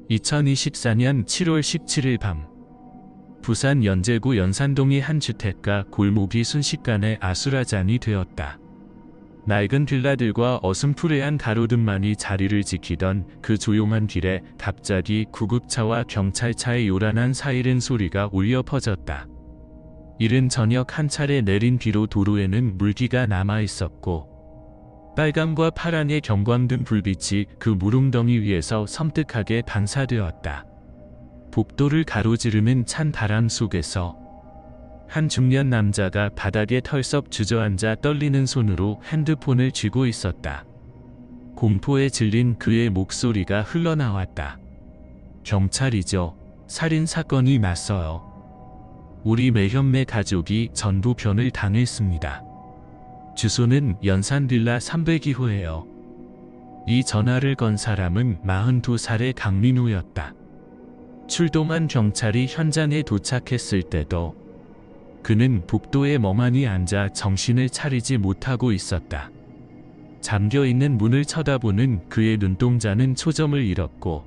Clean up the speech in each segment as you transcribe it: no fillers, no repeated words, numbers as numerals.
2024년 7월 17일 밤 부산 연제구 연산동의 한 주택가 골목이 순식간에 아수라장이 되었다. 낡은 빌라들과 어슴푸레한 가로등만이 자리를 지키던 그 조용한 길에 갑자기 구급차와 경찰차의 요란한 사이렌 소리가 울려 퍼졌다. 이른 저녁 한 차례 내린 비로 도로에는 물기가 남아 있었고 빨강과 파란의 경광등 불빛이 그 물웅덩이 위에서 섬뜩하게 반사되었다. 복도를 가로지르는 찬 바람 속에서 한 중년 남자가 바닥에 털썩 주저앉아 떨리는 손으로 핸드폰을 쥐고 있었다. 공포에 질린 그의 목소리가 흘러나왔다. 경찰이죠. 살인사건이 났어요. 우리 매형매 가족이 전부 변을 당했습니다. 주소는 연산빌라 302호예요. 이 전화를 건 사람은 42살의 강민우였다. 출동한 경찰이 현장에 도착했을 때도 그는 복도에 멍하니 앉아 정신을 차리지 못하고 있었다. 잠겨있는 문을 쳐다보는 그의 눈동자는 초점을 잃었고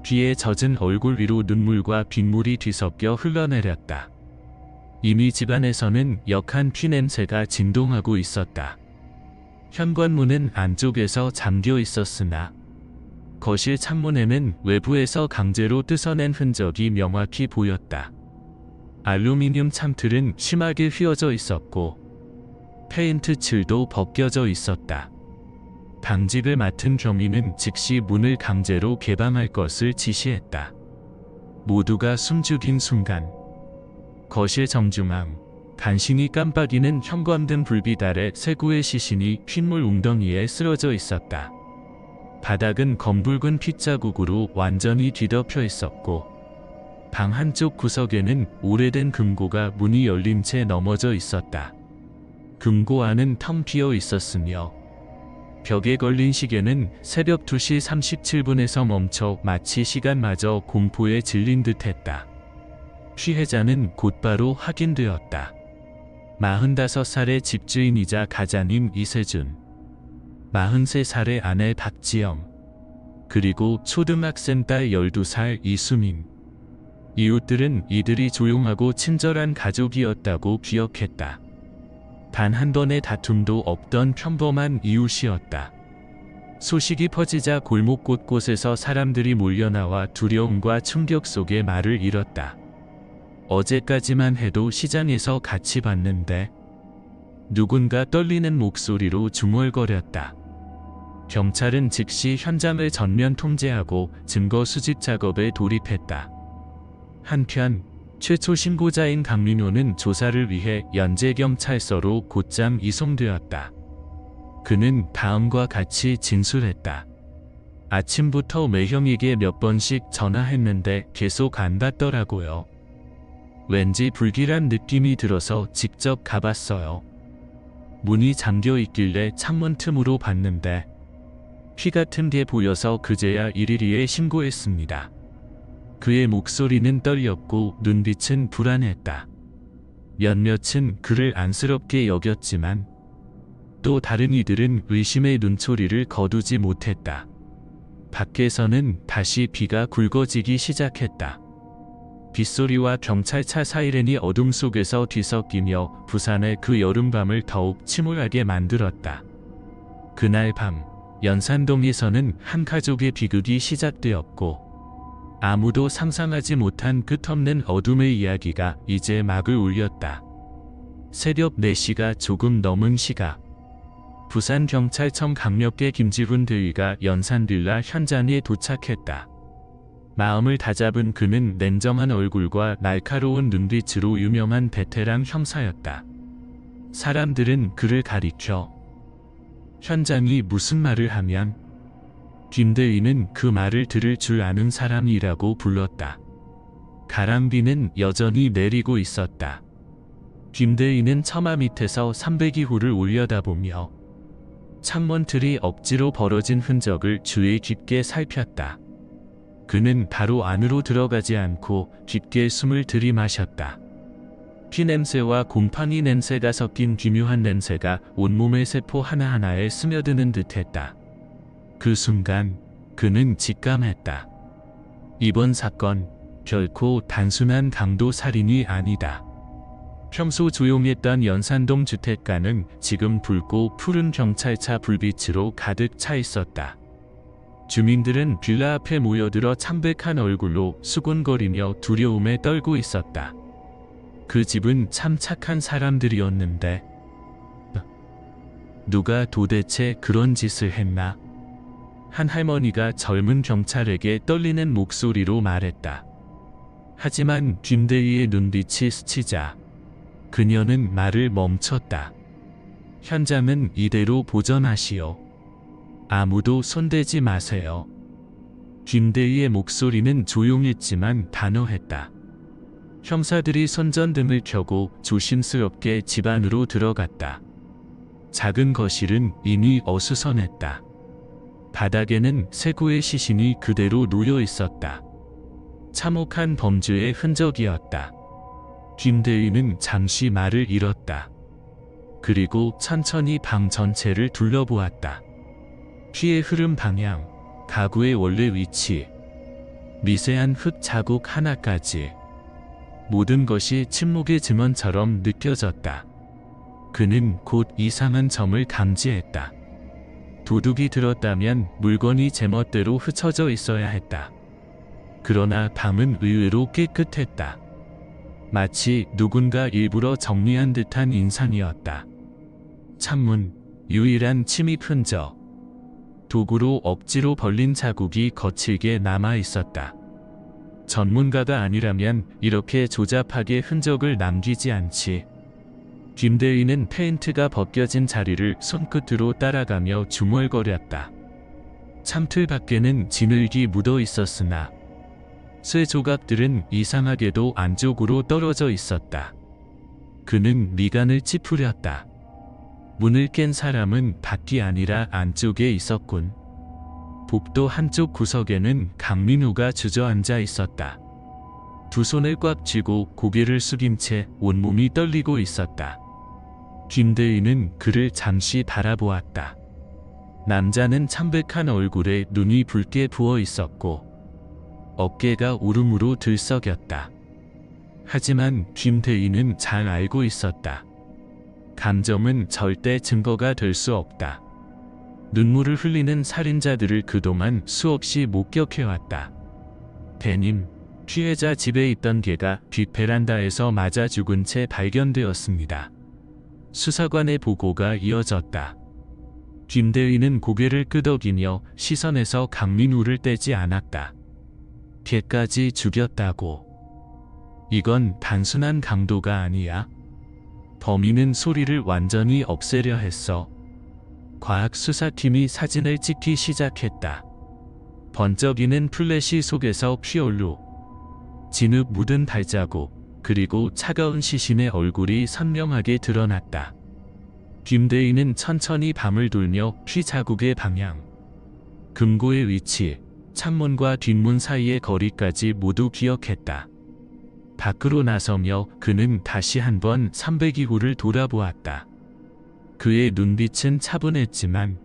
비에 젖은 얼굴 위로 눈물과 빗물이 뒤섞여 흘러내렸다. 이미 집안에서는 역한 피냄새가 진동하고 있었다. 현관문은 안쪽에서 잠겨 있었으나 거실 창문에는 외부에서 강제로 뜯어낸 흔적이 명확히 보였다. 알루미늄 창틀은 심하게 휘어져 있었고 페인트 칠도 벗겨져 있었다. 당직을 맡은 경위는 즉시 문을 강제로 개방할 것을 지시했다. 모두가 숨죽인 순간 거실 정중앙 간신히 깜빡이는 형광등 불빛 아래 세 구의 시신이 핏물 웅덩이에 쓰러져 있었다. 바닥은 검붉은 핏자국으로 완전히 뒤덮여 있었고 방 한쪽 구석에는 오래된 금고가 문이 열린 채 넘어져 있었다. 금고 안은 텅 비어 있었으며 벽에 걸린 시계는 새벽 2시 37분에서 멈춰 마치 시간마저 공포에 질린 듯했다. 피해자는 곧바로 확인되었다. 45살의 집주인이자 가자님 이세준, 43살의 아내 박지영, 그리고 초등학생 딸 12살 이수민. 이웃들은 이들이 조용하고 친절한 가족이었다고 기억했다. 단 한 번의 다툼도 없던 평범한 이웃이었다. 소식이 퍼지자 골목 곳곳에서 사람들이 몰려나와 두려움과 충격 속에 말을 잃었다. 어제까지만 해도 시장에서 같이 봤는데 누군가 떨리는 목소리로 중얼거렸다. 경찰은 즉시 현장을 전면 통제하고 증거 수집 작업에 돌입했다. 한편 최초 신고자인 강민호는 조사를 위해 연제경찰서로 곧장 이송되었다. 그는 다음과 같이 진술했다. 아침부터 매형에게 몇 번씩 전화했는데 계속 안 받더라고요. 왠지 불길한 느낌이 들어서 직접 가봤어요. 문이 잠겨 있길래 창문 틈으로 봤는데 피 같은 게 보여서 그제야 112에 신고했습니다. 그의 목소리는 떨렸고 눈빛은 불안했다. 몇몇은 그를 안쓰럽게 여겼지만 또 다른 이들은 의심의 눈초리를 거두지 못했다. 밖에서는 다시 비가 굵어지기 시작했다. 빗소리와 경찰차 사이렌이 어둠 속에서 뒤섞이며 부산의 그 여름밤을 더욱 침울하게 만들었다. 그날 밤 연산동에서는 한 가족의 비극이 시작되었고 아무도 상상하지 못한 끝없는 어둠의 이야기가 이제 막을 울렸다. 새벽 4시가 조금 넘은 시각 부산경찰청 강력계 김지훈 대위가 연산빌라 현장에 도착했다. 마음을 다잡은 그는 냉정한 얼굴과 날카로운 눈빛으로 유명한 베테랑 형사였다. 사람들은 그를 가리켜 현장이 무슨 말을 하면 김 대위는 그 말을 들을 줄 아는 사람이라고 불렀다. 가람비는 여전히 내리고 있었다. 김 대위는 처마 밑에서 302호를 올려다보며 창문틀이 억지로 벌어진 흔적을 주의 깊게 살폈다. 그는 바로 안으로 들어가지 않고 깊게 숨을 들이마셨다. 피냄새와 곰팡이 냄새가 섞인 기묘한 냄새가 온몸의 세포 하나하나에 스며드는 듯했다. 그 순간 그는 직감했다. 이번 사건 결코 단순한 강도 살인이 아니다. 평소 조용했던 연산동 주택가는 지금 붉고 푸른 경찰차 불빛으로 가득 차 있었다. 주민들은 빌라 앞에 모여들어 참백한 얼굴로 수군거리며 두려움에 떨고 있었다. 그 집은 참 착한 사람들이었는데 누가 도대체 그런 짓을 했나? 한 할머니가 젊은 경찰에게 떨리는 목소리로 말했다. 하지만 김대희의 눈빛이 스치자 그녀는 말을 멈췄다. 현장은 이대로 보전하시오. 아무도 손대지 마세요. 김대희의 목소리는 조용했지만 단호했다. 형사들이 손전등을 켜고 조심스럽게 집 안으로 들어갔다. 작은 거실은 이미 어수선했다. 바닥에는 쇠고의 시신이 그대로 놓여 있었다. 참혹한 범죄의 흔적이었다. 김대희는 잠시 말을 잃었다. 그리고 천천히 방 전체를 둘러보았다. 피의 흐름 방향, 가구의 원래 위치, 미세한 흙 자국 하나까지 모든 것이 침묵의 증언처럼 느껴졌다. 그는 곧 이상한 점을 감지했다. 도둑이 들었다면 물건이 제멋대로 흩어져 있어야 했다. 그러나 방은 의외로 깨끗했다. 마치 누군가 일부러 정리한 듯한 인상이었다. 창문, 유일한 침입 흔적. 도구로 억지로 벌린 자국이 거칠게 남아 있었다. 전문가가 아니라면 이렇게 조잡하게 흔적을 남기지 않지. 김대희는 페인트가 벗겨진 자리를 손끝으로 따라가며 중얼거렸다. 참틀 밖에는 진흙이 묻어 있었으나 쇠 조각들은 이상하게도 안쪽으로 떨어져 있었다. 그는 미간을 찌푸렸다. 문을 깬 사람은 밖이 아니라 안쪽에 있었군. 복도 한쪽 구석에는 강민우가 주저앉아 있었다. 두 손을 꽉 쥐고 고개를 숙인 채 온몸이 떨리고 있었다. 김대희는 그를 잠시 바라보았다. 남자는 참백한 얼굴에 눈이 붉게 부어 있었고 어깨가 울음으로 들썩였다. 하지만 김대희는 잘 알고 있었다. 감정은 절대 증거가 될 수 없다. 눈물을 흘리는 살인자들을 그동안 수없이 목격해왔다. 대님, 피해자 집에 있던 개가 뒷베란다에서 맞아 죽은 채 발견되었습니다. 수사관의 보고가 이어졌다. 김대희는 고개를 끄덕이며 시선에서 강민우를 떼지 않았다. 개까지 죽였다고. 이건 단순한 강도가 아니야. 범인은 소리를 완전히 없애려 했어. 과학수사팀이 사진을 찍기 시작했다. 번쩍이는 플래시 속에서 피올루, 진흙 묻은 발자국, 그리고 차가운 시신의 얼굴이 선명하게 드러났다. 김대희는 천천히 밤을 돌며 피 자국의 방향, 금고의 위치, 창문과 뒷문 사이의 거리까지 모두 기억했다. 밖으로 나서며 그는 다시 한번 302호를 돌아보았다. 그의 눈빛은 차분했지만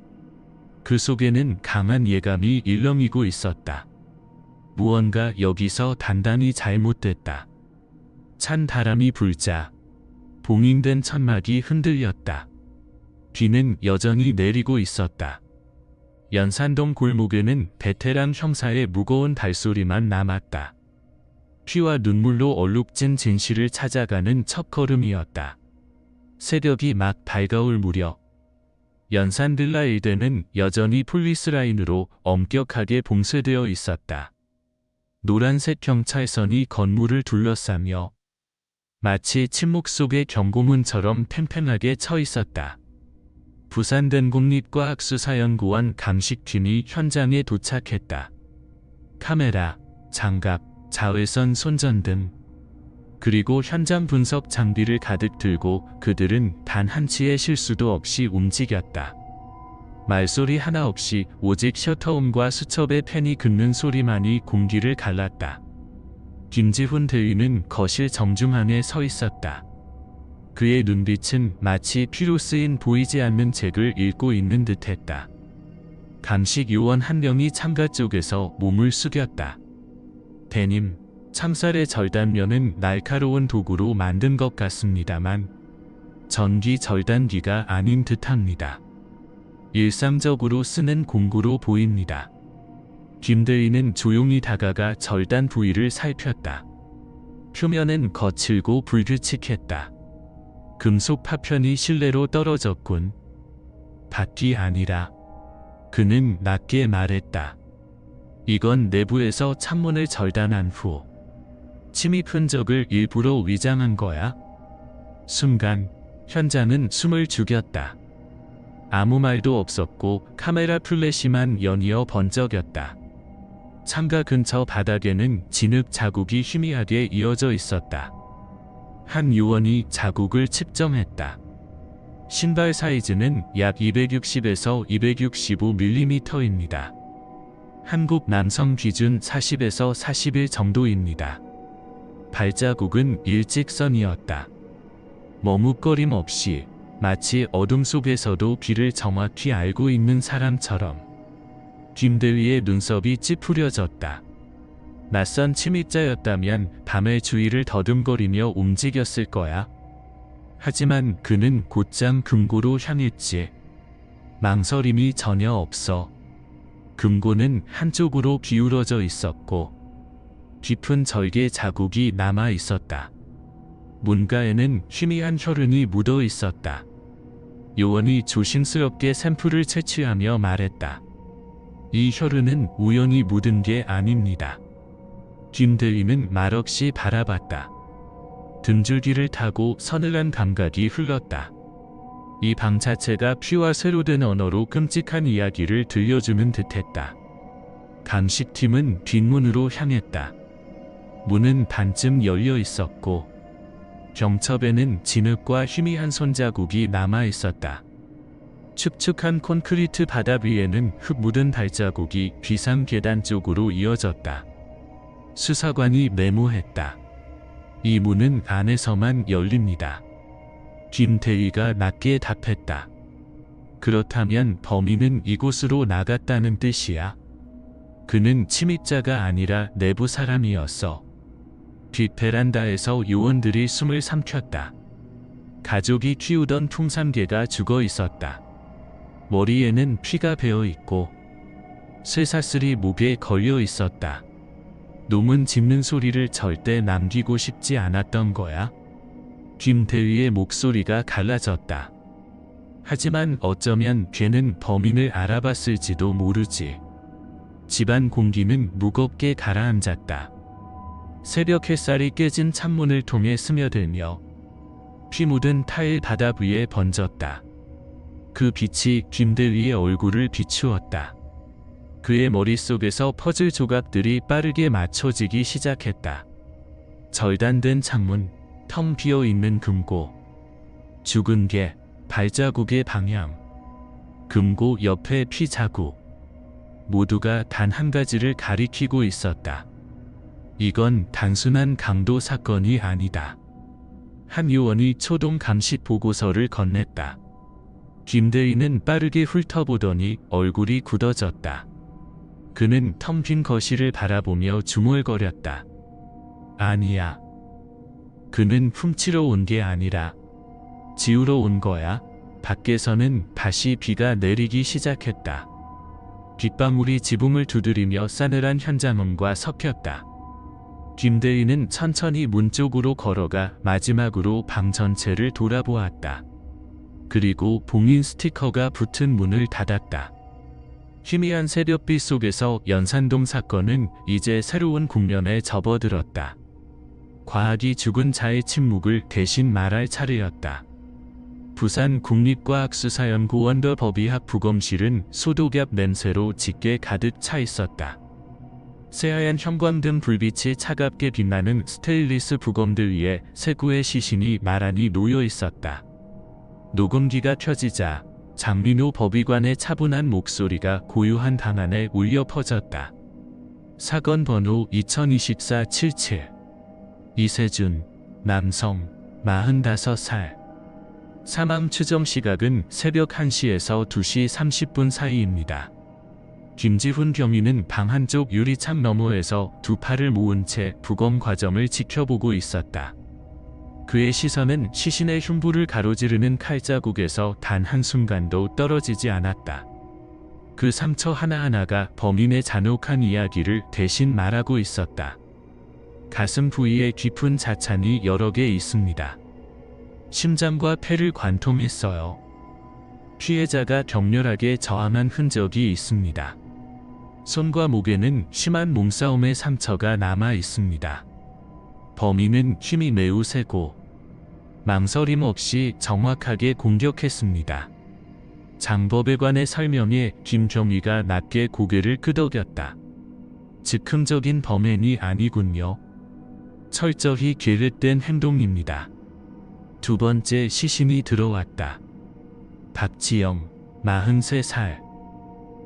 그 속에는 강한 예감이 일렁이고 있었다. 무언가 여기서 단단히 잘못됐다. 찬 바람이 불자 봉인된 천막이 흔들렸다. 비는 여전히 내리고 있었다. 연산동 골목에는 베테랑 형사의 무거운 발소리만 남았다. 피와 눈물로 얼룩진 진실을 찾아가는 첫걸음이었다. 새벽이 막 밝아올 무렵 연산 빌라 일대는 여전히 폴리스 라인으로 엄격하게 봉쇄되어 있었다. 노란색 경찰선이 건물을 둘러싸며 마치 침묵 속의 경고문처럼 팽팽하게 쳐 있었다. 부산된 국립과학수사연구원 감식팀이 현장에 도착했다. 카메라, 장갑, 자외선 손전등, 그리고 현장 분석 장비를 가득 들고 그들은 단 한치의 실수도 없이 움직였다. 말소리 하나 없이 오직 셔터음과 수첩의 펜이 긋는 소리만이 공기를 갈랐다. 김지훈 대위는 거실 정중앙에 서 있었다. 그의 눈빛은 마치 피로 쓰인 보이지 않는 책을 읽고 있는 듯했다. 감식 요원 한 명이 창가 쪽에서 몸을 숙였다. 대님, 참쌀의 절단면은 날카로운 도구로 만든 것 같습니다만 전기 절단기가 아닌 듯합니다. 일상적으로 쓰는 공구로 보입니다. 김대리는 조용히 다가가 절단 부위를 살폈다. 표면은 거칠고 불규칙했다. 금속 파편이 실내로 떨어졌군. 밭이 아니라. 그는 낮게 말했다. 이건 내부에서 창문을 절단한 후 침입 흔적을 일부러 위장한 거야. 순간 현장은 숨을 죽였다. 아무 말도 없었고 카메라 플래시만 연이어 번쩍였다. 창가 근처 바닥에는 진흙 자국이 희미하게 이어져 있었다. 한 요원이 자국을 측정했다. 신발 사이즈는 약 260에서 265mm입니다. 한국 남성 기준 40에서 41 정도입니다. 발자국은 일직선이었다. 머뭇거림 없이 마치 어둠 속에서도 길을 정확히 알고 있는 사람처럼 김대위의 눈썹이 찌푸려졌다. 낯선 침입자였다면 밤의 주위를 더듬거리며 움직였을 거야. 하지만 그는 곧장 금고로 향했지. 망설임이 전혀 없어. 금고는 한쪽으로 기울어져 있었고 깊은 절개 자국이 남아 있었다. 문가에는 희미한 혈흔이 묻어 있었다. 요원이 조심스럽게 샘플을 채취하며 말했다. 이 혈흔은 우연히 묻은 게 아닙니다. 김대리는 말없이 바라봤다. 등줄기를 타고 서늘한 감각이 흘렀다. 이 방 자체가 피와 쇠로 된 언어로 끔찍한 이야기를 들려주는 듯했다. 감식팀은 뒷문으로 향했다. 문은 반쯤 열려 있었고 경첩에는 진흙과 희미한 손자국이 남아 있었다. 축축한 콘크리트 바닥 위에는 흙 묻은 발자국이 비상 계단 쪽으로 이어졌다. 수사관이 메모했다. 이 문은 안에서만 열립니다. 김대위가 낮게 답했다. 그렇다면 범인은 이곳으로 나갔다는 뜻이야. 그는 침입자가 아니라 내부 사람이었어. 뒷 베란다에서 요원들이 숨을 삼켰다. 가족이 키우던 풍산개가 죽어 있었다. 머리에는 피가 배어 있고 쇠사슬이 목에 걸려 있었다. 놈은 짚는 소리를 절대 남기고 싶지 않았던 거야. 김대위의 목소리가 갈라졌다. 하지만 어쩌면 걔는 범인을 알아봤을지도 모르지. 집안 공기는 무겁게 가라앉았다. 새벽 햇살이 깨진 창문을 통해 스며들며 피 묻은 타일 바닥 위에 번졌다. 그 빛이 김대위의 얼굴을 비추었다. 그의 머릿속에서 퍼즐 조각들이 빠르게 맞춰지기 시작했다. 절단된 창문, 텅 비어있는 금고, 죽은 개, 발자국의 방향, 금고 옆에 피 자국, 모두가 단 한 가지를 가리키고 있었다. 이건 단순한 강도 사건이 아니다. 한 요원이 초동 감식 보고서를 건넸다. 김대위는 빠르게 훑어보더니 얼굴이 굳어졌다. 그는 텅 빈 거실을 바라보며 중얼거렸다. 아니야. 그는 훔치러 온 게 아니라 지우러 온 거야. 밖에서는 다시 비가 내리기 시작했다. 빗방울이 지붕을 두드리며 싸늘한 현장음과 섞였다. 김대위는 천천히 문 쪽으로 걸어가 마지막으로 방 전체를 돌아보았다. 그리고 봉인 스티커가 붙은 문을 닫았다. 희미한 새벽빛 속에서 연산동 사건은 이제 새로운 국면에 접어들었다. 과학이 죽은 자의 침묵을 대신 말할 차례였다. 부산 국립과학수사연구원 더 법의학 부검실은 소독약 냄새로 짙게 가득 차 있었다. 새하얀 형광등 불빛이 차갑게 빛나는 스테인리스 부검들 위에 세구의 시신이 나란히 놓여 있었다. 녹음기가 켜지자 장민호 법의관의 차분한 목소리가 고요한 방 안에 울려 퍼졌다. 사건 번호 2024-77 이세준, 남성, 45살. 사망 추정 시각은 새벽 1시에서 2시 30분 사이입니다. 김지훈 경위는 방 한쪽 유리창 너머에서 두 팔을 모은 채 부검 과정을 지켜보고 있었다. 그의 시선은 시신의 흉부를 가로지르는 칼자국에서 단 한순간도 떨어지지 않았다. 그 상처 하나하나가 범인의 잔혹한 이야기를 대신 말하고 있었다. 가슴 부위에 깊은 자찬이 여러 개 있습니다. 심장과 폐를 관통했어요. 피해자가 격렬하게 저항한 흔적이 있습니다. 손과 목에는 심한 몸싸움의 상처가 남아 있습니다. 범인은 힘이 매우 세고 망설임 없이 정확하게 공격했습니다. 장법의관의 설명에 김정희가 낮게 고개를 끄덕였다. 즉흥적인 범행이 아니군요. 철저히 계획된 행동입니다. 두 번째 시신이 들어왔다. 박지영, 43살.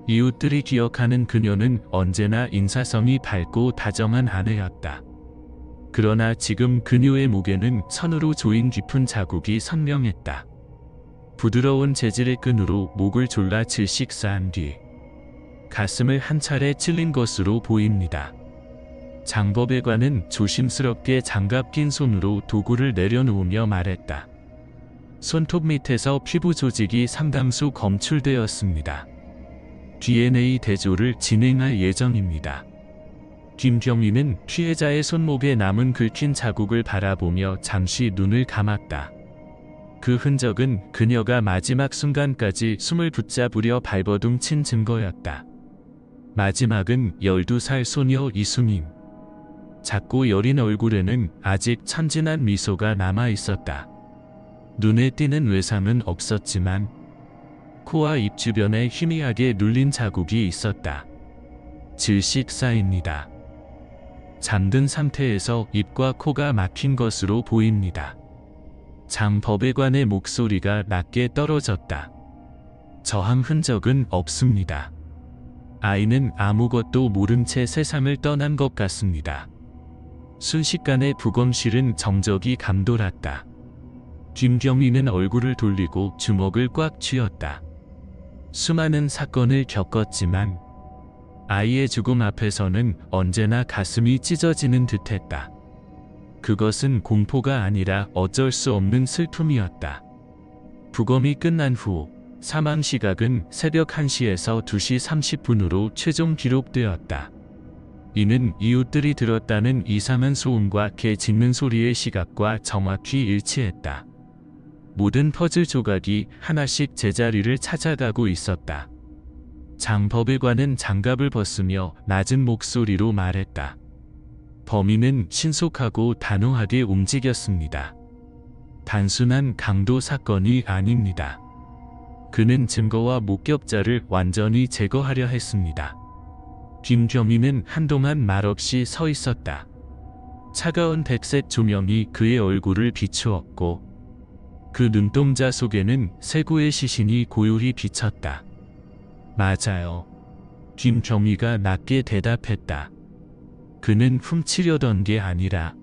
이웃들이 기억하는 그녀는 언제나 인사성이 밝고 다정한 아내였다. 그러나 지금 그녀의 목에는 선으로 조인 깊은 자국이 선명했다. 부드러운 재질의 끈으로 목을 졸라 질식사한 뒤 가슴을 한 차례 찔린 것으로 보입니다. 장법의관은 조심스럽게 장갑 낀 손으로 도구를 내려놓으며 말했다. 손톱 밑에서 피부 조직이 상당수 검출되었습니다. DNA 대조를 진행할 예정입니다. 김경희는 피해자의 손목에 남은 긁힌 자국을 바라보며 잠시 눈을 감았다. 그 흔적은 그녀가 마지막 순간까지 숨을 붙잡으려 발버둥 친 증거였다. 마지막은 12살 소녀 이수민. 작고 여린 얼굴에는 아직 천진한 미소가 남아 있었다. 눈에 띄는 외상은 없었지만 코와 입 주변에 희미하게 눌린 자국이 있었다. 질식사입니다. 잠든 상태에서 입과 코가 막힌 것으로 보입니다. 장법의관의 목소리가 낮게 떨어졌다. 저항 흔적은 없습니다. 아이는 아무것도 모른 채 세상을 떠난 것 같습니다. 순식간에 부검실은 정적이 감돌았다. 김경희는 얼굴을 돌리고 주먹을 꽉 쥐었다. 수많은 사건을 겪었지만 아이의 죽음 앞에서는 언제나 가슴이 찢어지는 듯했다. 그것은 공포가 아니라 어쩔 수 없는 슬픔이었다. 부검이 끝난 후 사망 시각은 새벽 1시에서 2시 30분으로 최종 기록되었다. 이는 이웃들이 들었다는 이상한 소음과 개 짖는 소리의 시각과 정확히 일치했다. 모든 퍼즐 조각이 하나씩 제자리를 찾아가고 있었다. 장법의관은 장갑을 벗으며 낮은 목소리로 말했다. 범인은 신속하고 단호하게 움직였습니다. 단순한 강도 사건이 아닙니다. 그는 증거와 목격자를 완전히 제거하려 했습니다. 김경희는 한동안 말없이 서 있었다. 차가운 백색 조명이 그의 얼굴을 비추었고 그 눈동자 속에는 세구의 시신이 고요히 비쳤다. 맞아요. 김경희가 낮게 대답했다. 그는 훔치려던 게 아니라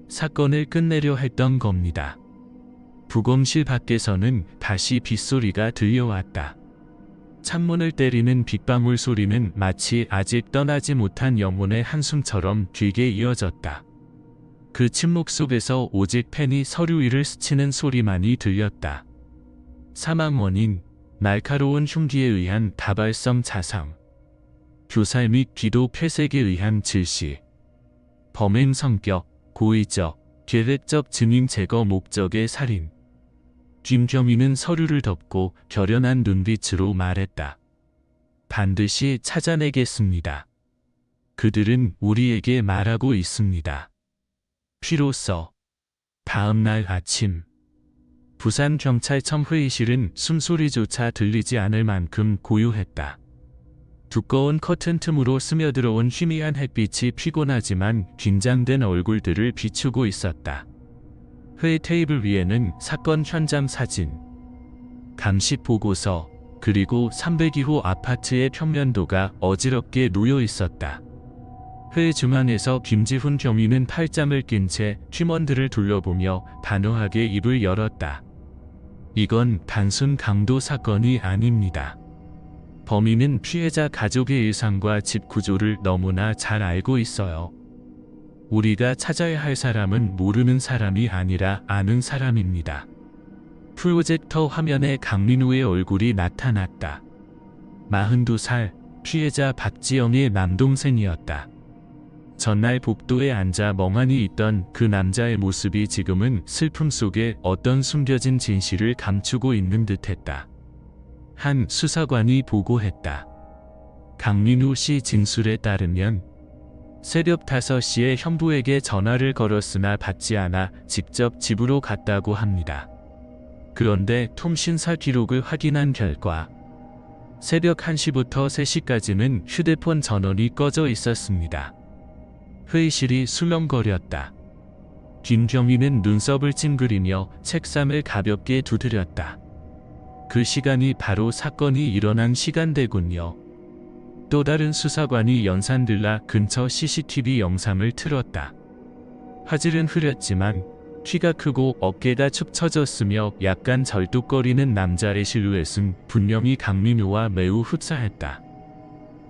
사건을 끝내려 했던 겁니다. 부검실 밖에서는 다시 빗소리가 들려왔다. 창문을 때리는 빗방울 소리는 마치 아직 떠나지 못한 영혼의 한숨처럼 길게 이어졌다. 그 침묵 속에서 오직 펜이 서류 위를 스치는 소리만이 들렸다. 사망 원인, 날카로운 흉기에 의한 다발성 자상, 교살 및 기도 폐색에 의한 질시, 범행 성격, 고의적, 계획적 증인 제거 목적의 살인. 김경희는 서류를 덮고 결연한 눈빛으로 말했다. 반드시 찾아내겠습니다. 그들은 우리에게 말하고 있습니다. 피로써 다음 날 아침 부산경찰청 회의실은 숨소리조차 들리지 않을 만큼 고요했다. 두꺼운 커튼 틈으로 스며들어온 희미한 햇빛이 피곤하지만 긴장된 얼굴들을 비추고 있었다. 회의 테이블 위에는 사건 현장 사진, 감식 보고서, 그리고 302호 아파트의 평면도가 어지럽게 놓여 있었다. 회의 중앙에서 김지훈 경위는 팔짱을 낀 채 팀원들을 둘러보며 단호하게 입을 열었다. 이건 단순 강도 사건이 아닙니다. 범인은 피해자 가족의 일상과 집 구조를 너무나 잘 알고 있어요. 우리가 찾아야 할 사람은 모르는 사람이 아니라 아는 사람입니다. 프로젝터 화면에 강민우의 얼굴이 나타났다. 42살, 피해자 박지영의 남동생이었다. 전날 복도에 앉아 멍하니 있던 그 남자의 모습이 지금은 슬픔 속에 어떤 숨겨진 진실을 감추고 있는 듯했다. 한 수사관이 보고했다. 강민우 씨 진술에 따르면 새벽 5시에 현부에게 전화를 걸었으나 받지 않아 직접 집으로 갔다고 합니다. 그런데 통신사 기록을 확인한 결과 새벽 1시부터 3시까지는 휴대폰 전원이 꺼져 있었습니다. 회의실이 술렁거렸다. 김경희는 눈썹을 찡그리며 책상을 가볍게 두드렸다. 그 시간이 바로 사건이 일어난 시간대군요. 또 다른 수사관이 연산들라 근처 CCTV 영상을 틀었다. 화질은 흐렸지만 키가 크고 어깨가 축 처졌으며 약간 절뚝거리는 남자의 실루엣은 분명히 강민우와 매우 흡사했다.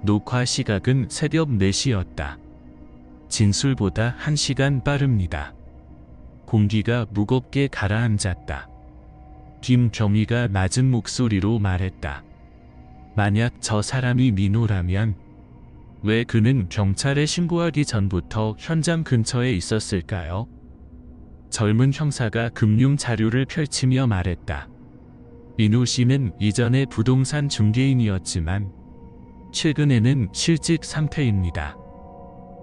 녹화 시각은 새벽 4시였다. 진술보다 1시간 빠릅니다. 공기가 무겁게 가라앉았다. 김경희가 낮은 목소리로 말했다. 만약 저 사람이 민호라면 왜 그는 경찰에 신고하기 전부터 현장 근처에 있었을까요? 젊은 형사가 금융 자료를 펼치며 말했다. 민호 씨는 이전에 부동산 중개인이었지만 최근에는 실직 상태입니다.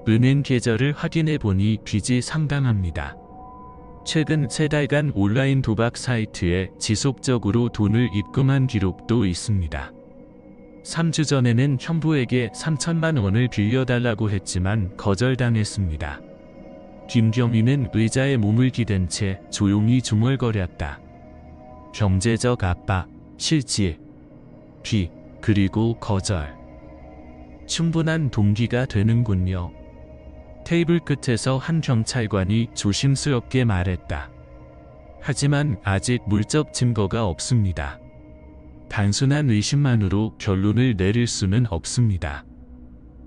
은행 계좌를 확인해 보니 빚이 상당합니다. 최근 3달간 온라인 도박 사이트에 지속적으로 돈을 입금한 기록도 있습니다. 3주 전에는 현부에게 3천만 원을 빌려달라고 했지만 거절당했습니다. 김경희는 의자에 몸을 기댄 채 조용히 중얼거렸다. 경제적 압박, 실질, 비, 그리고 거절. 충분한 동기가 되는군요. 테이블 끝에서 한 경찰관이 조심스럽게 말했다. 하지만 아직 물적 증거가 없습니다. 단순한 의심만으로 결론을 내릴 수는 없습니다.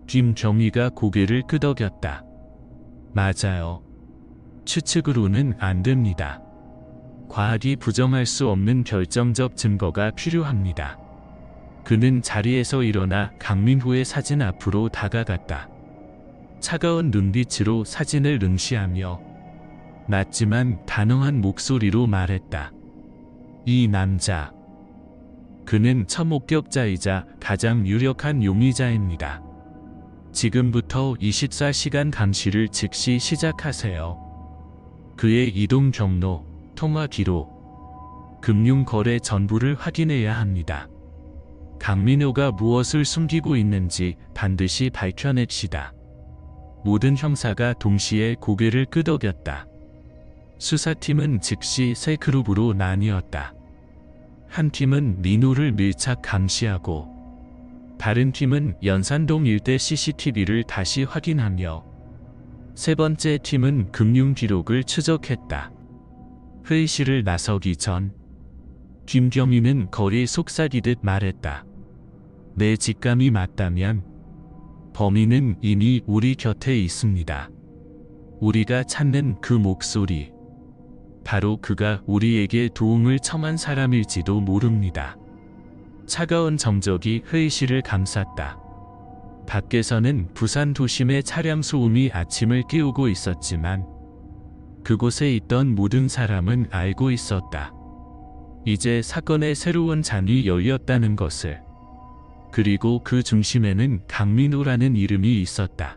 김경희가 고개를 끄덕였다. 맞아요. 추측으로는 안 됩니다. 과학이 부정할 수 없는 결정적 증거가 필요합니다. 그는 자리에서 일어나 강민호의 사진 앞으로 다가갔다. 차가운 눈빛으로 사진을 응시하며 낮지만 단호한 목소리로 말했다. 이 남자. 그는 첫 목격자이자 가장 유력한 용의자입니다. 지금부터 24시간 감시를 즉시 시작하세요. 그의 이동 경로, 통화 기록, 금융 거래 전부를 확인해야 합니다. 강민호가 무엇을 숨기고 있는지 반드시 밝혀냅시다. 모든 형사가 동시에 고개를 끄덕였다. 수사팀은 즉시 3그룹으로 나뉘었다. 한 팀은 민호를 밀착 감시하고 다른 팀은 연산동 일대 CCTV를 다시 확인하며 세 번째 팀은 금융 기록을 추적했다. 회의실을 나서기 전 김경희는 거리 속삭이듯 말했다. 내 직감이 맞다면 범인은 이미 우리 곁에 있습니다. 우리가 찾는 그 목소리, 바로 그가 우리에게 도움을 청한 사람일지도 모릅니다. 차가운 정적이 회의실을 감쌌다. 밖에서는 부산 도심의 차량 소음이 아침을 깨우고 있었지만 그곳에 있던 모든 사람은 알고 있었다. 이제 사건의 새로운 장이 열렸다는 것을. 그리고 그 중심에는 강민호라는 이름이 있었다.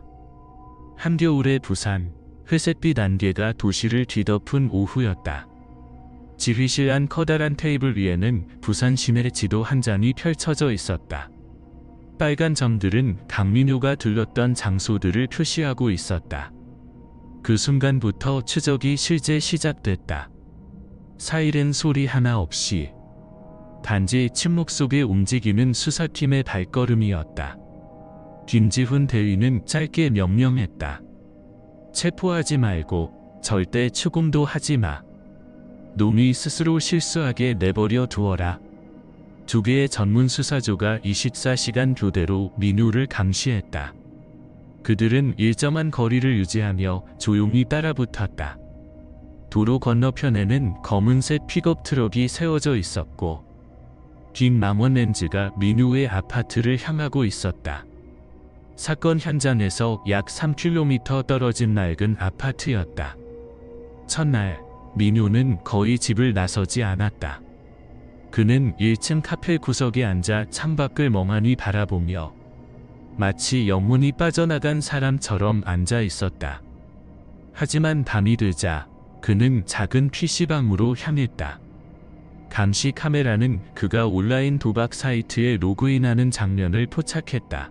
한겨울의 부산, 회색빛 안개가 도시를 뒤덮은 오후였다. 지휘실 안 커다란 테이블 위에는 부산 시내 지도 한 장이 펼쳐져 있었다. 빨간 점들은 강민호가 들렀던 장소들을 표시하고 있었다. 그 순간부터 추적이 실제 시작됐다. 사이렌 소리 하나 없이 단지 침묵 속에 움직이는 수사팀의 발걸음이었다. 김지훈 대위는 짧게 명령했다. 체포하지 말고 절대 추궁도 하지 마. 놈이 스스로 실수하게 내버려 두어라. 두 개의 전문 수사조가 24시간 교대로 민우를 감시했다. 그들은 일정한 거리를 유지하며 조용히 따라붙었다. 도로 건너편에는 검은색 픽업 트럭이 세워져 있었고 뒷 남원 렌즈가 민우의 아파트를 향하고 있었다. 사건 현장에서 약 3km 떨어진 낡은 아파트였다. 첫날 민우는 거의 집을 나서지 않았다. 그는 1층 카페 구석에 앉아 창밖을 멍하니 바라보며 마치 영혼이 빠져나간 사람처럼 앉아 있었다. 하지만 밤이 되자 그는 작은 PC방으로 향했다. 감시 카메라는 그가 온라인 도박 사이트에 로그인하는 장면을 포착했다.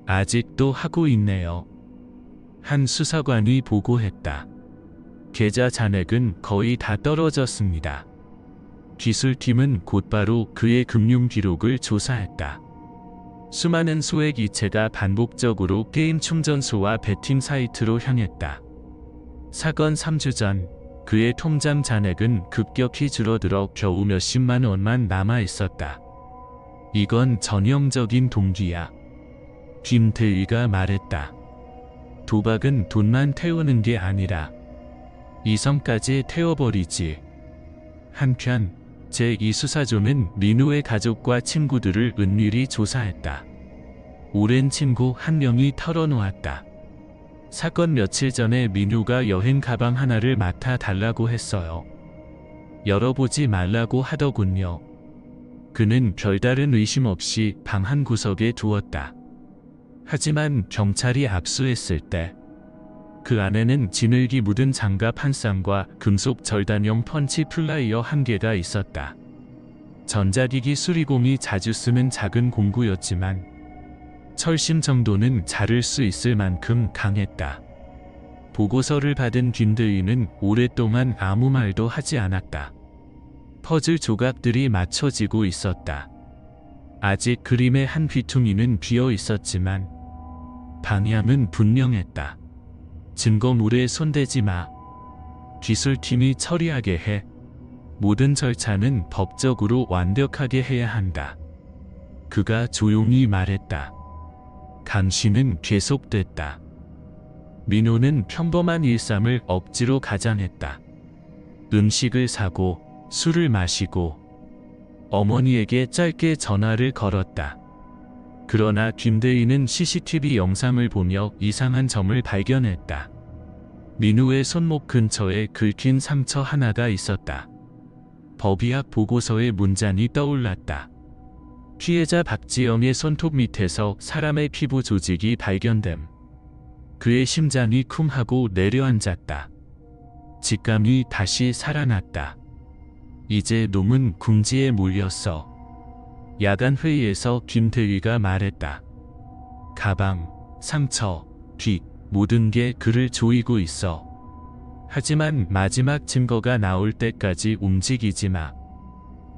아직도 하고 있네요. 한 수사관이 보고했다. 계좌 잔액은 거의 다 떨어졌습니다. 기술팀은 곧바로 그의 금융 기록을 조사했다. 수많은 소액 이체가 반복적으로 게임 충전소와 베팅 사이트로 향했다. 사건 3주 전 그의 통장 잔액은 급격히 줄어들어 겨우 몇십만 원만 남아 있었다. 이건 전형적인 동기야. 김태희가 말했다. 도박은 돈만 태우는 게 아니라 이성까지 태워버리지. 한편 제2수사조는 민우의 가족과 친구들을 은밀히 조사했다. 오랜 친구 한 명이 털어놓았다. 사건 며칠 전에 민우가 여행 가방 하나를 맡아 달라고 했어요. 열어보지 말라고 하더군요. 그는 별다른 의심 없이 방 한 구석에 두었다. 하지만 경찰이 압수했을 때 그 안에는 진흙이 묻은 장갑 한 쌍과 금속 절단용 펀치 플라이어 한 개가 있었다. 전자기기 수리공이 자주 쓰는 작은 공구였지만 철심 정도는 자를 수 있을 만큼 강했다. 보고서를 받은 김대희는 오랫동안 아무 말도 하지 않았다. 퍼즐 조각들이 맞춰지고 있었다. 아직 그림의 한 귀퉁이는 비어 있었지만 방향은 분명했다. 증거물에 손대지 마. 기술팀이 처리하게 해. 모든 절차는 법적으로 완벽하게 해야 한다. 그가 조용히 말했다. 감시는 계속됐다. 민호는 평범한 일상을 억지로 가장했다. 음식을 사고 술을 마시고 어머니에게 짧게 전화를 걸었다. 그러나 김대희는 CCTV 영상을 보며 이상한 점을 발견했다. 민우의 손목 근처에 긁힌 상처 하나가 있었다. 법의학 보고서의 문장이 떠올랐다. 피해자 박지영의 손톱 밑에서 사람의 피부 조직이 발견됨. 그의 심장이 쿵 하고 내려앉았다. 직감이 다시 살아났다. 이제 놈은 궁지에 몰렸어. 야간 회의에서 김태희가 말했다. 가방, 상처, 뒷, 모든 게 그를 조이고 있어. 하지만 마지막 증거가 나올 때까지 움직이지 마.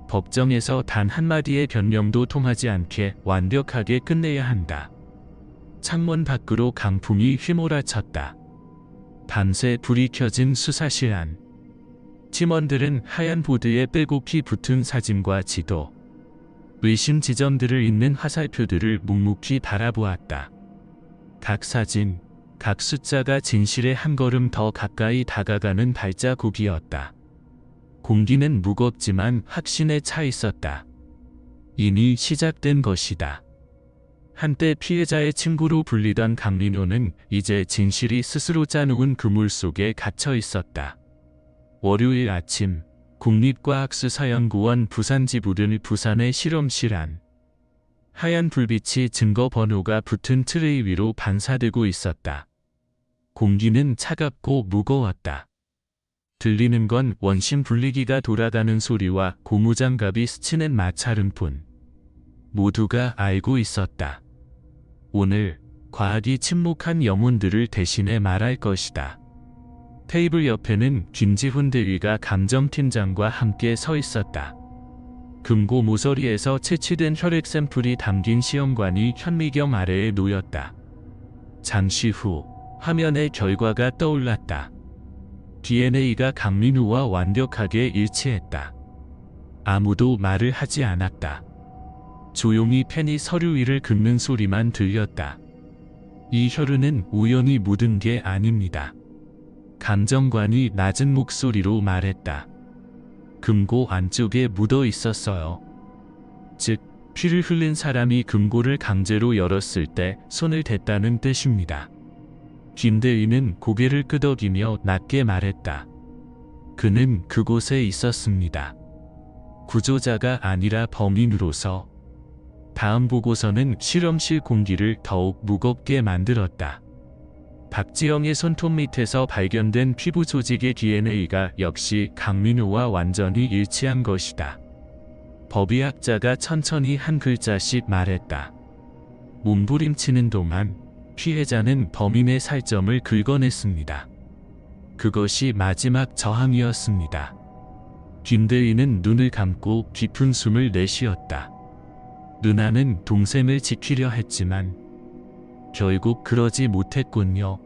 법정에서 단 한마디의 변명도 통하지 않게 완벽하게 끝내야 한다. 창문 밖으로 강풍이 휘몰아쳤다. 밤새 불이 켜진 수사실 안. 팀원들은 하얀 보드에 빼곡히 붙은 사진과 지도, 의심 지점들을 잇는 화살표들을 묵묵히 바라보았다. 각 사진, 각 숫자가 진실에 한 걸음 더 가까이 다가가는 발자국이었다. 공기는 무겁지만 확신에 차 있었다. 이미 시작된 것이다. 한때 피해자의 친구로 불리던 강민호는 이제 진실이 스스로 짜놓은 그물 속에 갇혀 있었다. 월요일 아침 국립과학수사연구원 부산지부른 부산의 실험실 안. 하얀 불빛이 증거 번호가 붙은 트레이 위로 반사되고 있었다. 공기는 차갑고 무거웠다. 들리는 건 원심 분리기가 돌아가는 소리와 고무장갑이 스치는 마찰음뿐. 모두가 알고 있었다. 오늘 과학이 침묵한 영혼들을 대신해 말할 것이다. 테이블 옆에는 김지훈 대위가 감정팀장과 함께 서 있었다. 금고 모서리에서 채취된 혈액 샘플이 담긴 시험관이 현미경 아래에 놓였다. 잠시 후 화면에 결과가 떠올랐다. DNA가 강민우와 완벽하게 일치했다. 아무도 말을 하지 않았다. 조용히 펜이 서류 위를 긁는 소리만 들렸다. 이 혈흔은 우연히 묻은 게 아닙니다. 감정관이 낮은 목소리로 말했다. 금고 안쪽에 묻어 있었어요. 즉, 피를 흘린 사람이 금고를 강제로 열었을 때 손을 댔다는 뜻입니다. 김대희는 고개를 끄덕이며 낮게 말했다. 그는 그곳에 있었습니다. 구조자가 아니라 범인으로서. 다음 보고서는 실험실 공기를 더욱 무겁게 만들었다. 박지영의 손톱 밑에서 발견된 피부 조직의 DNA가 역시 강민호와 완전히 일치한 것이다. 법의학자가 천천히 한 글자씩 말했다. 몸부림치는 동안 피해자는 범인의 살점을 긁어냈습니다. 그것이 마지막 저항이었습니다. 김대희는 눈을 감고 깊은 숨을 내쉬었다. 누나는 동생을 지키려 했지만 결국 그러지 못했군요.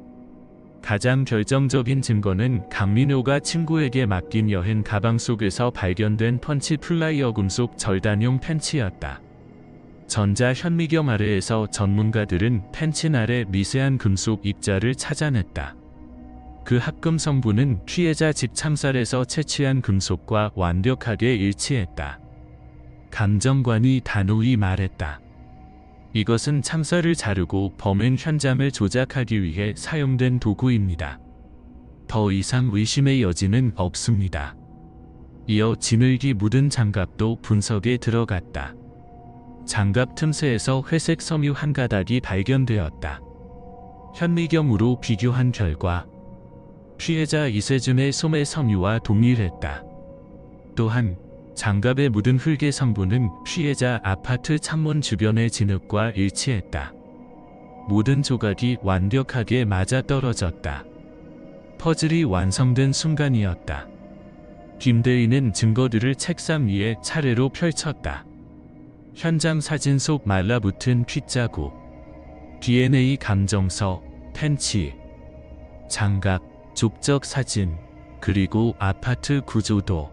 가장 결정적인 증거는 강민호가 친구에게 맡긴 여행 가방 속에서 발견된 펀치 플라이어 금속 절단용 펜치였다. 전자 현미경 아래에서 전문가들은 펜치 아래 미세한 금속 입자를 찾아냈다. 그 합금 성분은 피해자 집 참살에서 채취한 금속과 완벽하게 일치했다. 감정관이 단호히 말했다. 이것은 참살을 자르고 범행 현장을 조작하기 위해 사용된 도구입니다. 더 이상 의심의 여지는 없습니다. 이어 진흙이 묻은 장갑도 분석에 들어갔다. 장갑 틈새에서 회색 섬유 한 가닥이 발견되었다. 현미경으로 비교한 결과 피해자 이세준의 소매 섬유와 동일했다. 또한 장갑에 묻은 흙의 성분은 피해자 아파트 창문 주변의 진흙과 일치했다. 모든 조각이 완벽하게 맞아떨어졌다. 퍼즐이 완성된 순간이었다. 김대희는 증거들을 책상 위에 차례로 펼쳤다. 현장 사진 속 말라붙은 핏자국, DNA 감정서, 펜치, 장갑, 족적 사진, 그리고 아파트 구조도.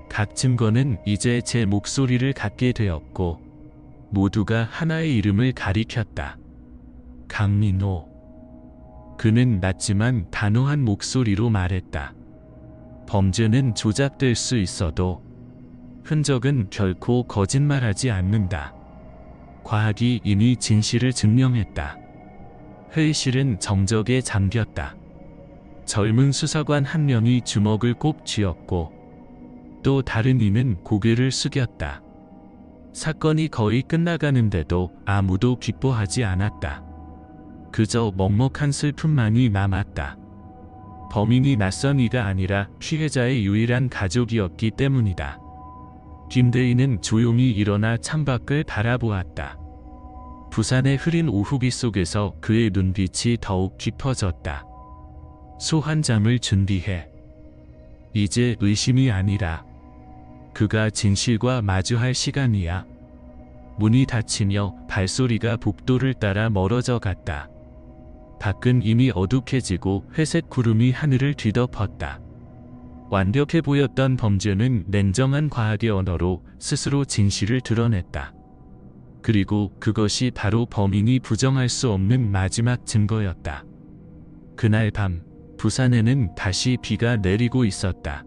각 증거는 이제 제 목소리를 갖게 되었고 모두가 하나의 이름을 가리켰다. 강민호. 그는 낮지만 단호한 목소리로 말했다. 범죄는 조작될 수 있어도 흔적은 결코 거짓말하지 않는다. 과학이 이미 진실을 증명했다. 회의실은 정적에 잠겼다. 젊은 수사관 한 명이 주먹을 꼭 쥐었고 또 다른 이는 고개를 숙였다. 사건이 거의 끝나가는데도 아무도 기뻐하지 않았다. 그저 먹먹한 슬픔만이 남았다. 범인이 낯선 이가 아니라 피해자의 유일한 가족이었기 때문이다. 김대희는 조용히 일어나 창밖을 바라보았다. 부산의 흐린 오후비 속에서 그의 눈빛이 더욱 깊어졌다. 소 한 장을 준비해. 이제 의심이 아니라 그가 진실과 마주할 시간이야. 문이 닫히며 발소리가 복도를 따라 멀어져 갔다. 밖은 이미 어둑해지고 회색 구름이 하늘을 뒤덮었다. 완벽해 보였던 범죄는 냉정한 과학의 언어로 스스로 진실을 드러냈다. 그리고 그것이 바로 범인이 부정할 수 없는 마지막 증거였다. 그날 밤 부산에는 다시 비가 내리고 있었다.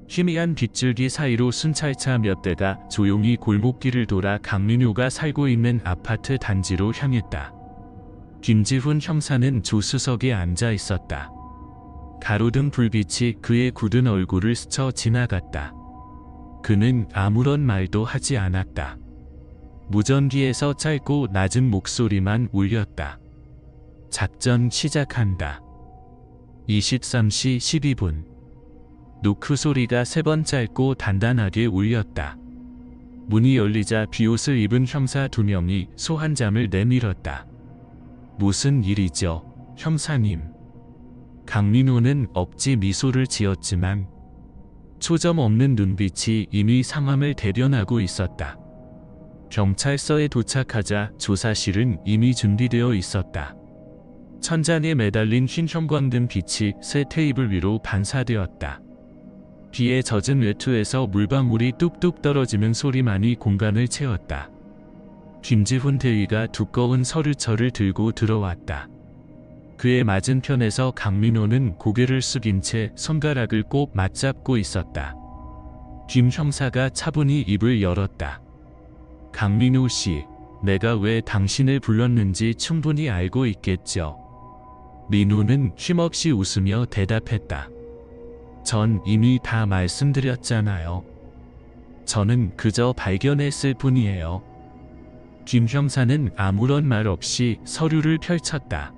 희미한 빗줄기 사이로 순찰차 몇 대가 조용히 골목길을 돌아 강민호가 살고 있는 아파트 단지로 향했다. 김지훈 형사는 조수석에 앉아 있었다. 가로등 불빛이 그의 굳은 얼굴을 스쳐 지나갔다. 그는 아무런 말도 하지 않았다. 무전기에서 짧고 낮은 목소리만 울렸다. 작전 시작한다. 23시 12분. 노크 소리가 3번 짧고 단단하게 울렸다. 문이 열리자 비옷을 입은 형사 2명이 소 한 잠을 내밀었다. 무슨 일이죠, 형사님? 강민호는 억지 미소를 지었지만 초점 없는 눈빛이 이미 상황을 대변하고 있었다. 경찰서에 도착하자 조사실은 이미 준비되어 있었다. 천장에 매달린 흰 형광등 빛이 새 테이블 위로 반사되었다. 비에 젖은 외투에서 물방울이 뚝뚝 떨어지는 소리만이 공간을 채웠다. 김지훈 대위가 두꺼운 서류철을 들고 들어왔다. 그의 맞은편에서 강민호는 고개를 숙인 채 손가락을 꼭 맞잡고 있었다. 김 형사가 차분히 입을 열었다. 강민호 씨, 내가 왜 당신을 불렀는지 충분히 알고 있겠죠. 민호는 쉼없이 웃으며 대답했다. 전 이미 다 말씀드렸잖아요. 저는 그저 발견했을 뿐이에요. 김 형사는 아무런 말 없이 서류를 펼쳤다.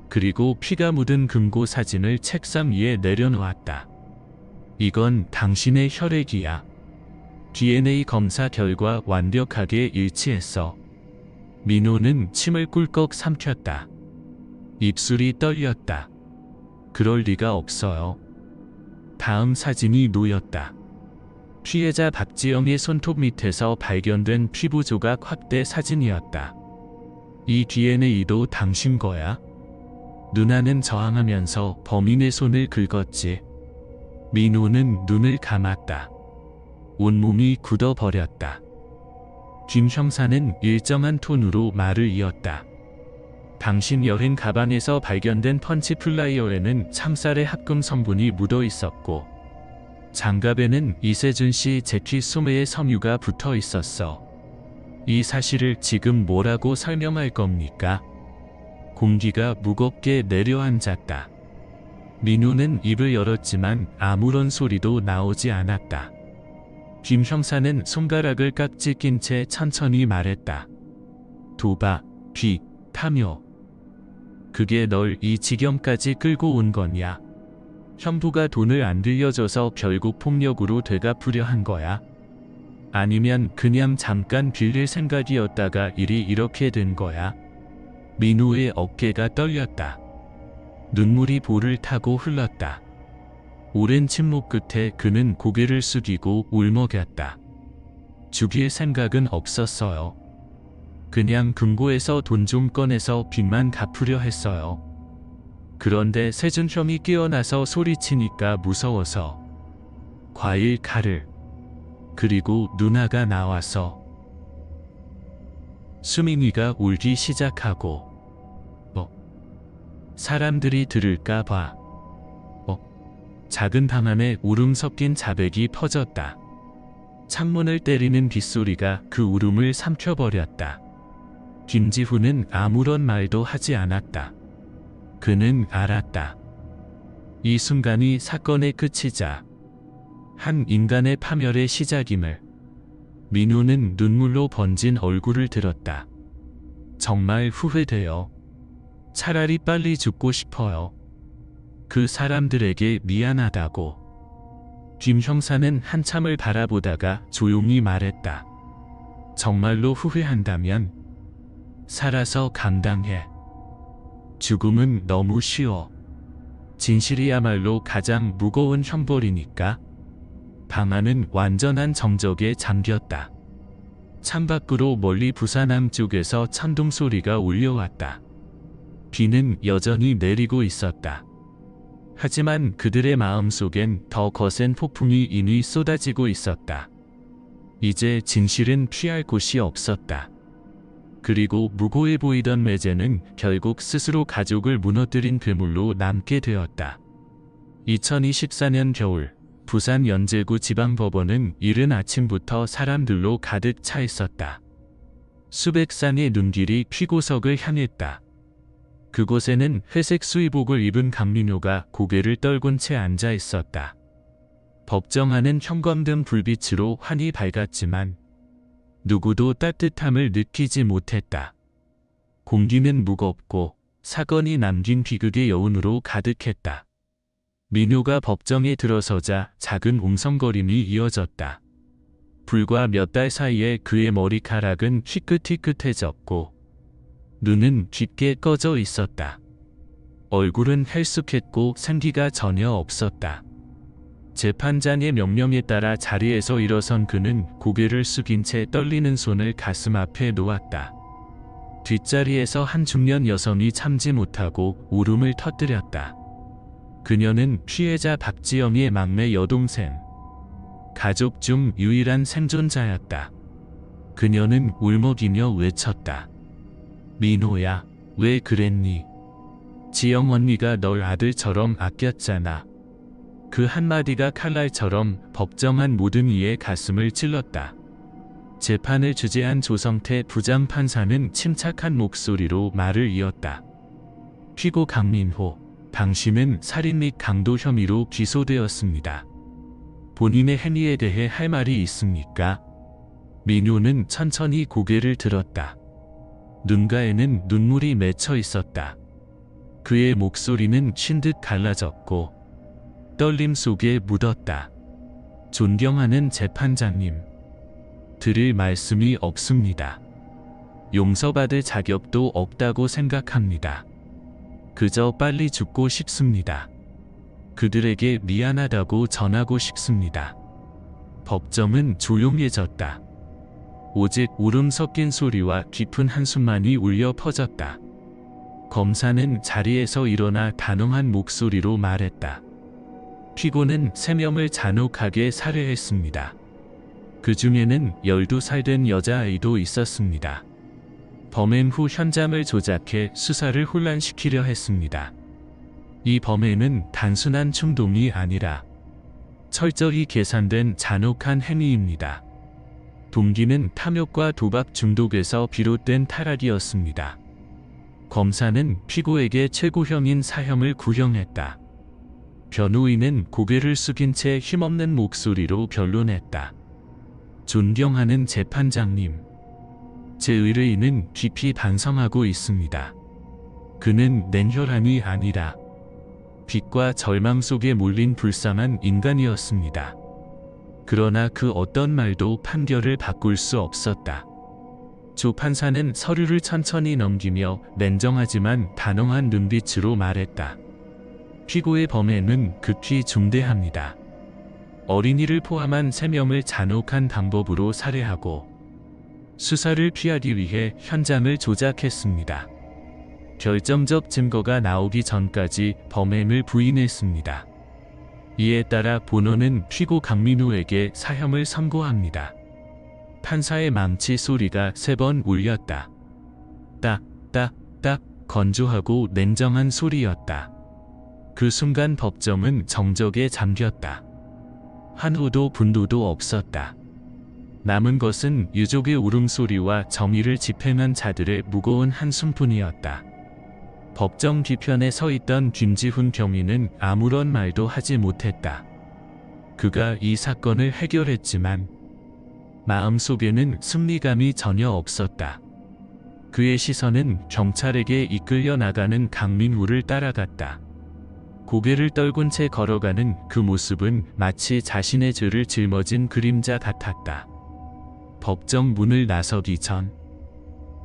그리고 피가 묻은 금고 사진을 책상 위에 내려놓았다. 이건 당신의 혈액이야. DNA 검사 결과 완벽하게 일치했어. 민호는 침을 꿀꺽 삼켰다. 입술이 떨렸다. 그럴 리가 없어요. 다음 사진이 놓였다. 피해자 박지영의 손톱 밑에서 발견된 피부 조각 확대 사진이었다. 이 DNA도 당신 거야? 누나는 저항하면서 범인의 손을 긁었지. 민호는 눈을 감았다. 온몸이 굳어버렸다. 김 형사는 일정한 톤으로 말을 이었다. 당신 여행 가방에서 발견된 펀치 플라이어에는 참쌀의 합금 성분이 묻어 있었고 장갑에는 이세준 씨 재킷 소매의 섬유가 붙어 있었어. 이 사실을 지금 뭐라고 설명할 겁니까? 공기가 무겁게 내려앉았다. 민호는 입을 열었지만 아무런 소리도 나오지 않았다. 김 형사는 손가락을 깍지 낀 채 천천히 말했다. 도박, 비, 탐욕. 그게 널 이 지경까지 끌고 온 거냐? 형부가 돈을 안 들려줘서 결국 폭력으로 되갚으려 한 거야? 아니면 그냥 잠깐 빌릴 생각이었다가 일이 이렇게 된 거야? 민호의 어깨가 떨렸다. 눈물이 볼을 타고 흘렀다. 오랜 침묵 끝에 그는 고개를 숙이고 울먹였다. 죽일 생각은 없었어요. 그냥 금고에서 돈 좀 꺼내서 빚만 갚으려 했어요. 그런데 세준형이 깨어나서 소리치니까 무서워서 과일 칼을 그리고 누나가 나와서 수민이가 울기 시작하고 사람들이 들을까봐 작은 방 안에 울음 섞인 자백이 퍼졌다. 창문을 때리는 빗소리가 그 울음을 삼켜버렸다. 김지훈은 아무런 말도 하지 않았다. 그는 알았다. 이 순간이 사건의 끝이자 한 인간의 파멸의 시작임을. 민호는 눈물로 번진 얼굴을 들었다. 정말 후회돼요. 차라리 빨리 죽고 싶어요. 그 사람들에게 미안하다고. 김 형사는 한참을 바라보다가 조용히 말했다. 정말로 후회한다면 살아서 감당해. 죽음은 너무 쉬워. 진실이야말로 가장 무거운 형벌이니까. 방 안은 완전한 정적에 잠겼다. 창밖으로 멀리 부산항 쪽에서 천둥 소리가 울려왔다. 비는 여전히 내리고 있었다. 하지만 그들의 마음속엔 더 거센 폭풍이 이미 쏟아지고 있었다. 이제 진실은 피할 곳이 없었다. 그리고 무고해 보이던 매제는 결국 스스로 가족을 무너뜨린 괴물로 남게 되었다. 2024년 겨울 부산 연제구 지방법원은 이른 아침부터 사람들로 가득 차 있었다. 수백 쌍의 눈길이 피고석을 향했다. 그곳에는 회색 수의복을 입은 강민호가 고개를 떨군 채 앉아 있었다. 법정 안은 형광등 불빛으로 환히 밝았지만 누구도 따뜻함을 느끼지 못했다. 공기는 무겁고 사건이 남긴 비극의 여운으로 가득했다. 민호가 법정에 들어서자 작은 웅성거림이 이어졌다. 불과 몇 달 사이에 그의 머리카락은 희끗희끗해졌고 눈은 깊게 꺼져 있었다. 얼굴은 헬쑥했고 생기가 전혀 없었다. 재판장의 명령에 따라 자리에서 일어선 그는 고개를 숙인 채 떨리는 손을 가슴 앞에 놓았다. 뒷자리에서 한 중년 여성이 참지 못하고 울음을 터뜨렸다. 그녀는 피해자 박지영의 막내 여동생. 가족 중 유일한 생존자였다. 그녀는 울먹이며 외쳤다. 민호야, 왜 그랬니? 지영 언니가 널 아들처럼 아꼈잖아. 그 한마디가 칼날처럼 법정한 모든 이의 가슴을 찔렀다. 재판을 주재한 조성태 부장판사는 침착한 목소리로 말을 이었다. 피고 강민호, 당신은 살인 및 강도 혐의로 기소되었습니다. 본인의 행위에 대해 할 말이 있습니까? 민호는 천천히 고개를 들었다. 눈가에는 눈물이 맺혀 있었다. 그의 목소리는 쉰 듯 갈라졌고 떨림 속에 묻었다. 존경하는 재판장님, 드릴 말씀이 없습니다. 용서받을 자격도 없다고 생각합니다. 그저 빨리 죽고 싶습니다. 그들에게 미안하다고 전하고 싶습니다. 법정은 조용해졌다. 오직 울음 섞인 소리와 깊은 한숨만이 울려 퍼졌다. 검사는 자리에서 일어나 단호한 목소리로 말했다. 피고는 3명을 잔혹하게 살해했습니다. 그 중에는 12살 된 여자아이도 있었습니다. 범행 후 현장을 조작해 수사를 혼란시키려 했습니다. 이 범행은 단순한 충동이 아니라 철저히 계산된 잔혹한 행위입니다. 동기는 탐욕과 도박 중독에서 비롯된 타락이었습니다. 검사는 피고에게 최고형인 사형을 구형했다. 변호인은 고개를 숙인 채 힘없는 목소리로 변론했다. 존경하는 재판장님, 제 의뢰인은 깊이 반성하고 있습니다. 그는 냉혈함이 아니라 빛과 절망 속에 몰린 불쌍한 인간이었습니다. 그러나 그 어떤 말도 판결을 바꿀 수 없었다. 조 판사는 서류를 천천히 넘기며 냉정하지만 단호한 눈빛으로 말했다. 피고의 범행은 극히 중대합니다. 어린이를 포함한 3명을 잔혹한 방법으로 살해하고 수사를 피하기 위해 현장을 조작했습니다. 결정적 증거가 나오기 전까지 범행을 부인했습니다. 이에 따라 본원은 피고 강민호에게 사형을 선고합니다. 판사의 망치 소리가 3번 울렸다. 딱, 딱, 딱 건조하고 냉정한 소리였다. 그 순간 법정은 정적에 잠겼다. 한호도 분노도 없었다. 남은 것은 유족의 울음소리와 정의를 집행한 자들의 무거운 한숨뿐이었다. 법정 뒤편에 서 있던 김지훈 경위는 아무런 말도 하지 못했다. 그가 이 사건을 해결했지만 마음속에는 승리감이 전혀 없었다. 그의 시선은 경찰에게 이끌려 나가는 강민호를 따라갔다. 고개를 떨군 채 걸어가는 그 모습은 마치 자신의 죄를 짊어진 그림자 같았다. 법정 문을 나서기 전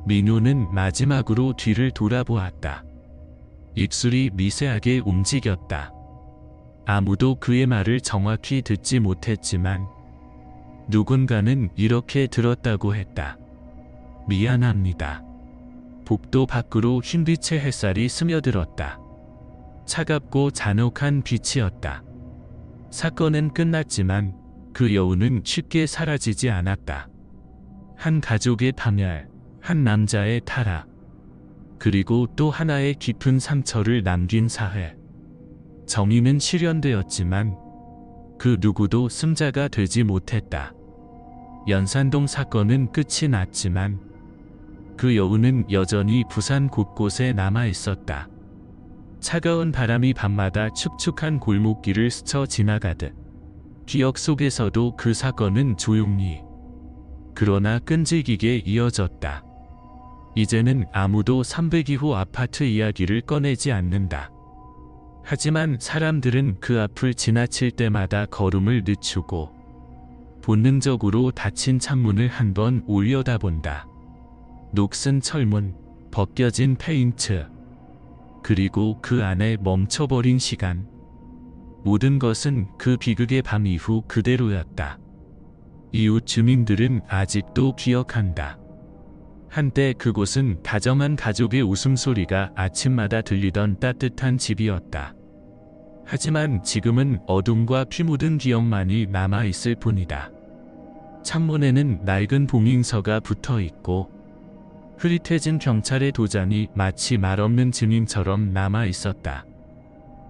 민호는 마지막으로 뒤를 돌아보았다. 입술이 미세하게 움직였다. 아무도 그의 말을 정확히 듣지 못했지만 누군가는 이렇게 들었다고 했다. 미안합니다. 복도 밖으로 흰빛의 햇살이 스며들었다. 차갑고 잔혹한 빛이었다. 사건은 끝났지만 그 여운은 쉽게 사라지지 않았다. 한 가족의 파멸, 한 남자의 타락, 그리고 또 하나의 깊은 상처를 남긴 사회. 정의는 실현되었지만 그 누구도 승자가 되지 못했다. 연산동 사건은 끝이 났지만 그 여운은 여전히 부산 곳곳에 남아 있었다. 차가운 바람이 밤마다 축축한 골목길을 스쳐 지나가듯 기억 속에서도 그 사건은 조용히 그러나 끈질기게 이어졌다. 이제는 아무도 302호 아파트 이야기를 꺼내지 않는다. 하지만 사람들은 그 앞을 지나칠 때마다 걸음을 늦추고 본능적으로 닫힌 창문을 한번 올려다본다. 녹슨 철문, 벗겨진 페인트, 그리고 그 안에 멈춰버린 시간. 모든 것은 그 비극의 밤 이후 그대로였다. 이웃 주민들은 아직도 기억한다. 한때 그곳은 다정한 가족의 웃음소리가 아침마다 들리던 따뜻한 집이었다. 하지만 지금은 어둠과 피 묻은 기억만이 남아있을 뿐이다. 창문에는 낡은 봉인서가 붙어있고 흐릿해진 경찰의 도장이 마치 말없는 증인처럼 남아있었다.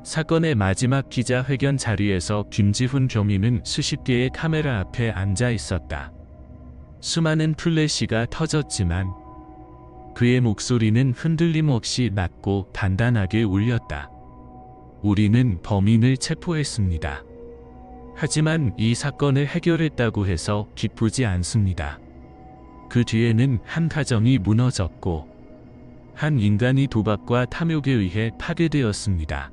사건의 마지막 기자회견 자리에서 김지훈 경위는 수십 개의 카메라 앞에 앉아 있었다. 수많은 플래시가 터졌지만 그의 목소리는 흔들림 없이 낮고 단단하게 울렸다. 우리는 범인을 체포했습니다. 하지만 이 사건을 해결했다고 해서 기쁘지 않습니다. 그 뒤에는 한 가정이 무너졌고 한 인간이 도박과 탐욕에 의해 파괴되었습니다.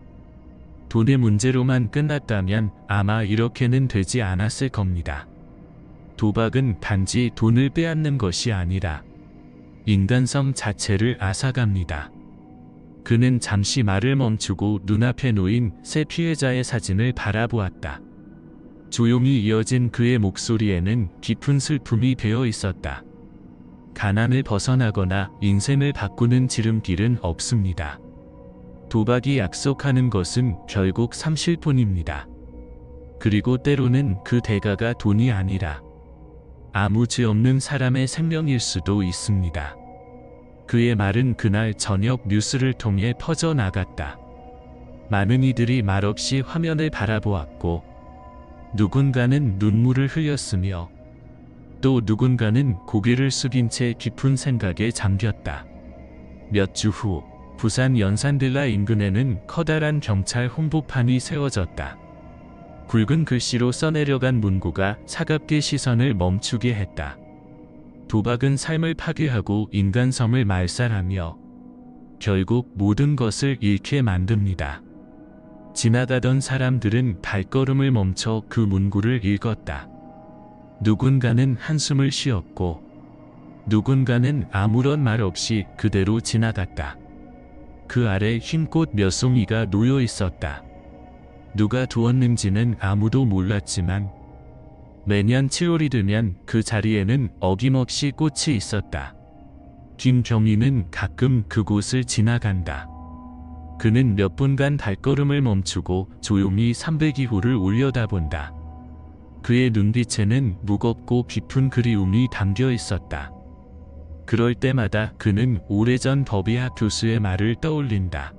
돈의 문제로만 끝났다면 아마 이렇게는 되지 않았을 겁니다. 도박은 단지 돈을 빼앗는 것이 아니라 인간성 자체를 앗아갑니다. 그는 잠시 말을 멈추고 눈앞에 놓인 새 피해자의 사진을 바라보았다. 조용히 이어진 그의 목소리에는 깊은 슬픔이 배어 있었다. 가난을 벗어나거나 인생을 바꾸는 지름길은 없습니다. 도박이 약속하는 것은 결국 삼실뿐입니다. 그리고 때로는 그 대가가 돈이 아니라 아무 죄 없는 사람의 생명일 수도 있습니다. 그의 말은 그날 저녁 뉴스를 통해 퍼져나갔다. 많은 이들이 말없이 화면을 바라보았고 누군가는 눈물을 흘렸으며 또 누군가는 고개를 숙인 채 깊은 생각에 잠겼다. 몇 주 후 부산 연산빌라 인근에는 커다란 경찰 홍보판이 세워졌다. 굵은 글씨로 써내려간 문구가 차갑게 시선을 멈추게 했다. 도박은 삶을 파괴하고 인간성을 말살하며 결국 모든 것을 잃게 만듭니다. 지나가던 사람들은 발걸음을 멈춰 그 문구를 읽었다. 누군가는 한숨을 쉬었고 누군가는 아무런 말 없이 그대로 지나갔다. 그 아래 흰 꽃 몇 송이가 놓여 있었다. 누가 두었는지는 아무도 몰랐지만 매년 7월이 되면 그 자리에는 어김없이 꽃이 있었다. 김경희는 가끔 그곳을 지나간다. 그는 몇 분간 발걸음을 멈추고 조용히 302호를 올려다본다. 그의 눈빛에는 무겁고 깊은 그리움이 담겨 있었다. 그럴 때마다 그는 오래전 법의학 교수의 말을 떠올린다.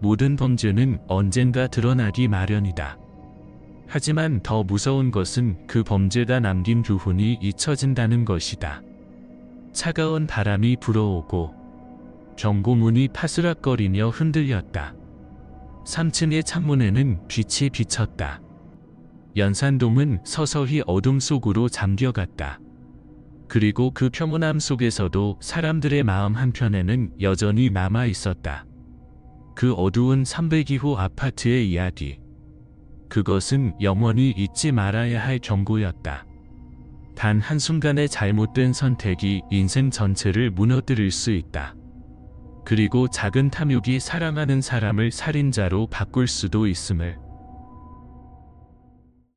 모든 범죄는 언젠가 드러나기 마련이다. 하지만 더 무서운 것은 그 범죄가 남긴 교훈이 잊혀진다는 것이다. 차가운 바람이 불어오고 경고문이 파스락거리며 흔들렸다. 3층의 창문에는 빛이 비쳤다. 연산동은 서서히 어둠 속으로 잠겨갔다. 그리고 그 평온함 속에서도 사람들의 마음 한편에는 여전히 남아 있었다. 그 어두운 302호 아파트의 이야기. 그것은 영원히 잊지 말아야 할 경고였다. 단 한순간의 잘못된 선택이 인생 전체를 무너뜨릴 수 있다. 그리고 작은 탐욕이 사랑하는 사람을 살인자로 바꿀 수도 있음을.